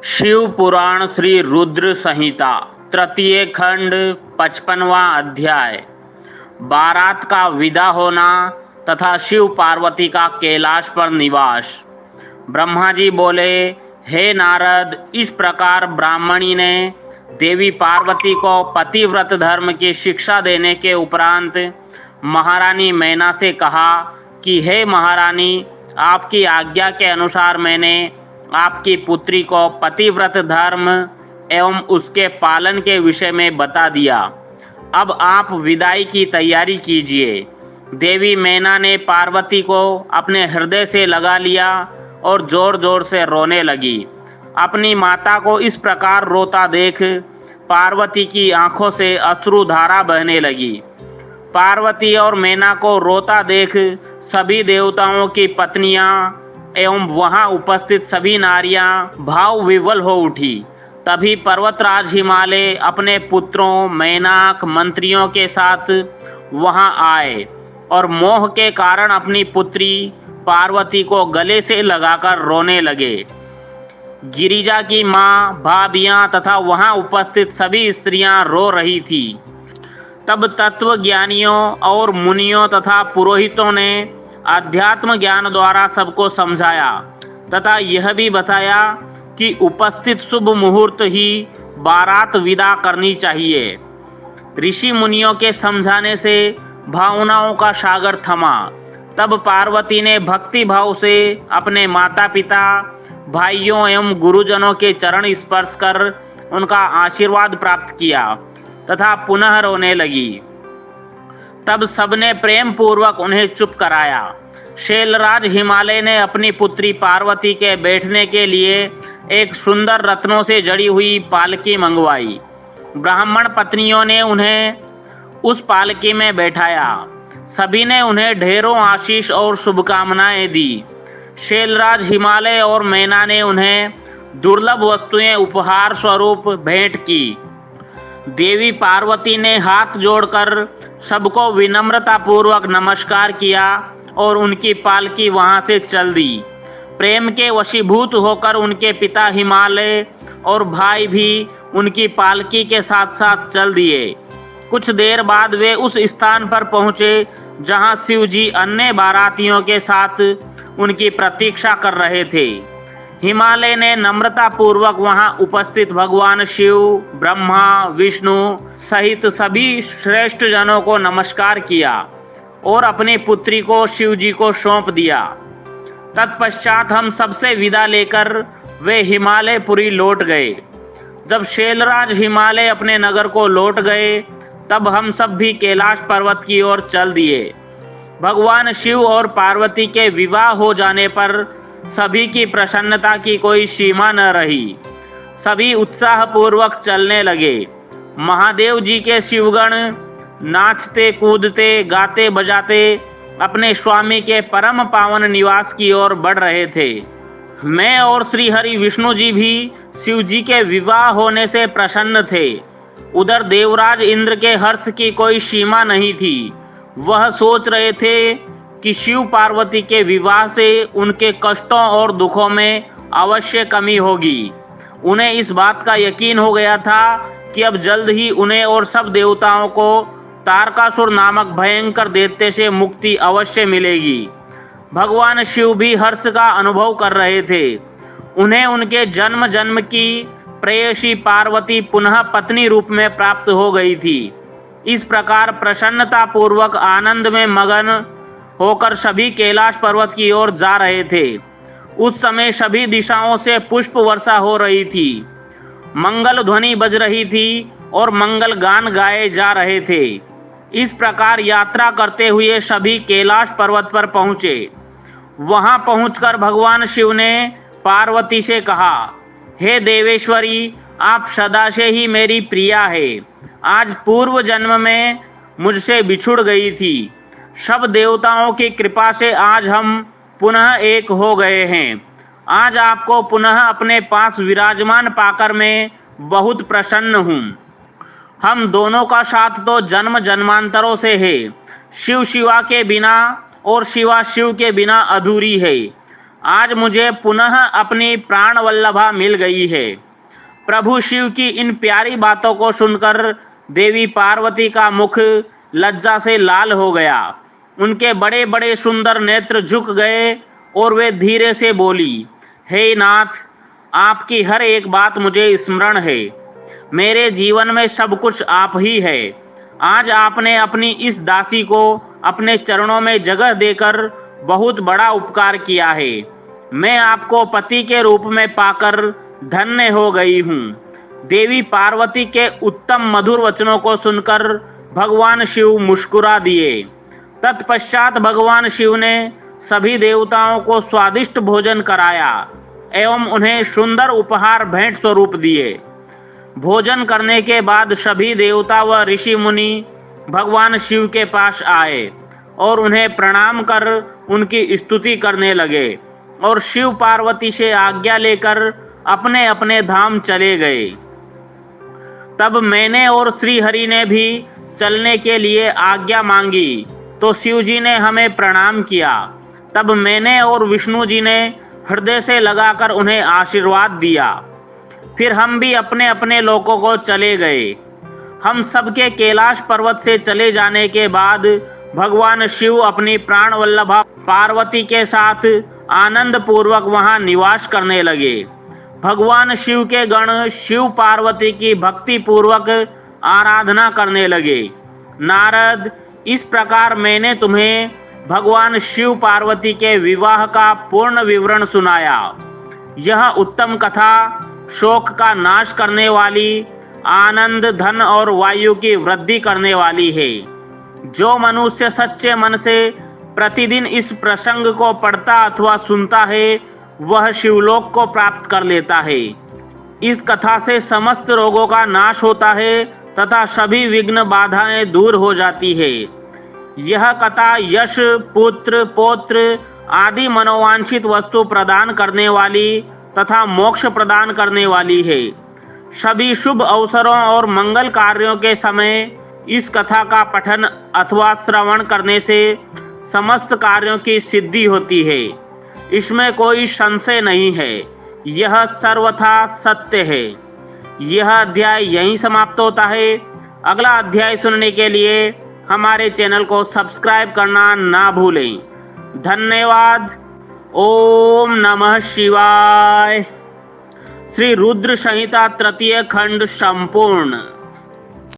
शिव पुराण श्री रुद्र संहिता तृतीय खंड 55वां अध्याय। बारात का विदा होना तथा शिव पार्वती का कैलाश पर निवास। ब्रह्मा जी बोले, हे नारद, इस प्रकार ब्राह्मणी ने देवी पार्वती को पतिव्रत धर्म की शिक्षा देने के उपरांत महारानी मैना से कहा कि हे महारानी, आपकी आज्ञा के अनुसार मैंने आपकी पुत्री को पतिव्रत धर्म एवं उसके पालन के विषय में बता दिया। अब आप विदाई की तैयारी कीजिए। देवी मैना ने पार्वती को अपने हृदय से लगा लिया और जोर जोर से रोने लगी। अपनी माता को इस प्रकार रोता देख पार्वती की आंखों से अश्रुधारा बहने लगी। पार्वती और मैना को रोता देख सभी देवताओं की पत्नियां एवं वहां उपस्थित सभी नारियां भाव विवल हो उठी। तभी पर्वतराज हिमालय अपने पुत्रों, मैनाक, मंत्रियों के साथ वहां आए और मोह के कारण अपनी पुत्री पार्वती को गले से लगाकर रोने लगे। गिरिजा की मां, भाभियां तथा वहां उपस्थित सभी स्त्रियां रो रही थी। तब तत्वज्ञानियों और मुनियों तथा पुरोहितों ने अध्यात्म ज्ञान द्वारा सबको समझाया तथा यह भी बताया कि उपस्थित शुभ मुहूर्त ही बारात विदा करनी चाहिए। ऋषि मुनियों के समझाने से भावनाओं का सागर थमा। तब पार्वती ने भक्ति भाव से अपने माता पिता, भाइयों एवं गुरुजनों के चरण स्पर्श कर उनका आशीर्वाद प्राप्त किया तथा पुनः रोने लगी। तब सबने प्रेम पूर्वक उन्हें चुप कराया। शैलराज हिमालय ने अपनी पुत्री पार्वती के बैठने के लिए एक सुंदर रत्नों से जड़ी हुई पालकी मंगवाई। ब्राह्मण पत्नियों ने उन्हें उस पालकी में बैठाया। सभी ने उन्हें ढेरों आशीष और शुभकामनाएं दी। शैलराज हिमालय और मैना ने उन्हें दुर्लभ वस्तुएं उपहार स्वरूप भेंट की। देवी पार्वती ने हाथ जोड़कर सबको विनम्रता पूर्वक नमस्कार किया और उनकी पालकी वहां से चल दी। प्रेम के वशीभूत होकर उनके पिता हिमालय और भाई भी उनकी पालकी के साथ साथ चल दिए। कुछ देर बाद वे उस स्थान पर पहुंचे जहां शिवजी अन्य बारातियों के साथ उनकी प्रतीक्षा कर रहे थे। हिमालय ने नम्रता पूर्वक वहां उपस्थित भगवान शिव, ब्रह्मा, विष्णु सहित सभी श्रेष्ठ जनों को नमस्कार किया और अपनी पुत्री को शिवजी को सौंप दिया। तत्पश्चात हम सबसे विदा लेकर वे हिमालयपुरी लौट गए। जब शैलराज हिमालय अपने नगर को लौट गए तब हम सब भी कैलाश पर्वत की ओर चल दिए। भगवान शिव और पार्वती के विवाह हो जाने पर सभी की प्रसन्नता की कोई सीमा न रही। सभी उत्साह पूर्वक चलने लगे। महादेव जी के शिवगण नाचते कूदते गाते बजाते अपने स्वामी के परम पावन निवास की ओर बढ़ रहे थे। मैं और श्री हरि विष्णु जी भी शिव जी के विवाह होने से प्रसन्न थे। उधर देवराज इंद्र के हर्ष की कोई सीमा नहीं थी। वह सोच रहे थे कि शिव पार्वती के विवाह से उनके कष्टों और दुखों में अवश्य कमी होगी। उन्हें इस बात का यकीन हो गया था कि अब जल्द ही उन्हें और सब देवताओं को तारकासुर नामक भयंकर दैत्य से मुक्ति अवश्य मिलेगी। भगवान शिव भी हर्ष का अनुभव कर रहे थे। उन्हें उनके जन्म जन्म की प्रेयसी पार्वती पुनः पत्नी रूप में प्राप्त हो गई थी। इस प्रकार प्रसन्नता पूर्वक आनंद में मगन होकर सभी कैलाश पर्वत की ओर जा रहे थे। उस समय सभी दिशाओं से पुष्प वर्षा हो रही थी, मंगल ध्वनि बज रही थी और मंगल गान गाए जा रहे थे। इस प्रकार यात्रा करते हुए सभी कैलाश पर्वत पर पहुंचे। वहां पहुंचकर भगवान शिव ने पार्वती से कहा, हे देवेश्वरी, आप सदा से ही मेरी प्रिया है। आज पूर्व जन्म में मुझसे बिछुड़ गई थी। सब देवताओं की कृपा से आज हम पुनः एक हो गए हैं। आज आपको पुनः अपने पास विराजमान पाकर मैं बहुत प्रसन्न हूँ। हम दोनों का साथ तो जन्म जन्मांतरों से है। शिव शिवा के बिना और शिवा शिव के बिना अधूरी है। आज मुझे पुनः अपनी प्राण वल्लभा मिल गई है। प्रभु शिव की इन प्यारी बातों को सुनकर देवी पार्वती का मुख लज्जा से लाल हो गया। उनके बड़े बड़े सुंदर नेत्र झुक गए और वे धीरे से बोली, हे नाथ, आपकी हर एक बात मुझे स्मरण है। मेरे जीवन में सब कुछ आप ही है। आज आपने अपनी इस दासी को अपने चरणों में जगह देकर बहुत बड़ा उपकार किया है। मैं आपको पति के रूप में पाकर धन्य हो गई हूँ। देवी पार्वती के उत्तम मधुर वचनों को सुनकर भगवान शिव मुस्कुरा दिए। तत्पश्चात भगवान शिव ने सभी देवताओं को स्वादिष्ट भोजन कराया एवं उन्हें सुंदर उपहार भेंट स्वरूप दिए। भोजन करने के बाद सभी देवता व ऋषि मुनि भगवान शिव के पास आए और उन्हें प्रणाम कर उनकी स्तुति करने लगे और शिव पार्वती से आज्ञा लेकर अपने अपने धाम चले गए। तब मैंने और श्री हरि ने भी चलने के लिए आज्ञा मांगी तो शिव जी ने हमें प्रणाम किया। तब मैंने और विष्णु जी ने हृदय से लगाकर उन्हें आशीर्वाद दिया। फिर हम भी अपने अपने लोकों को चले गए। हम सबके कैलाश पर्वत से चले जाने के बाद भगवान शिव अपनी प्राण वल्लभा पार्वती के साथ आनंद पूर्वक वहां निवास करने लगे। भगवान शिव के गण शिव पार्वती की भक्ति पूर्वक आराधना करने लगे। नारद, इस प्रकार मैंने तुम्हें भगवान शिव पार्वती के विवाह का पूर्ण विवरण सुनाया। यह उत्तम कथा शोक का नाश करने वाली, आनंद, धन और वायु की वृद्धि करने वाली है। जो मनुष्य सच्चे मन से प्रतिदिन इस प्रसंग को पढ़ता अथवा सुनता है वह शिवलोक को प्राप्त कर लेता है। इस कथा से समस्त रोगों का नाश होता है तथा सभी विघ्न बाधाएं दूर हो जाती है। यह कथा यश, पुत्र, पौत्र आदि मनोवांछित वस्तु प्रदान करने वाली तथा मोक्ष प्रदान करने वाली है। सभी शुभ अवसरों और मंगल कार्यों के समय इस कथा का पठन अथवा श्रवण करने से समस्त कार्यों की सिद्धि होती है। इसमें कोई संशय नहीं है। यह सर्वथा सत्य है। यह अध्याय यहीं समाप्त होता है। अगला अध्याय सुनने के लिए हमारे चैनल को सब्सक्राइब करना ना भूलें। धन्यवाद। ओम नमः शिवाय। श्री रुद्र संहिता तृतीय खंड संपूर्ण।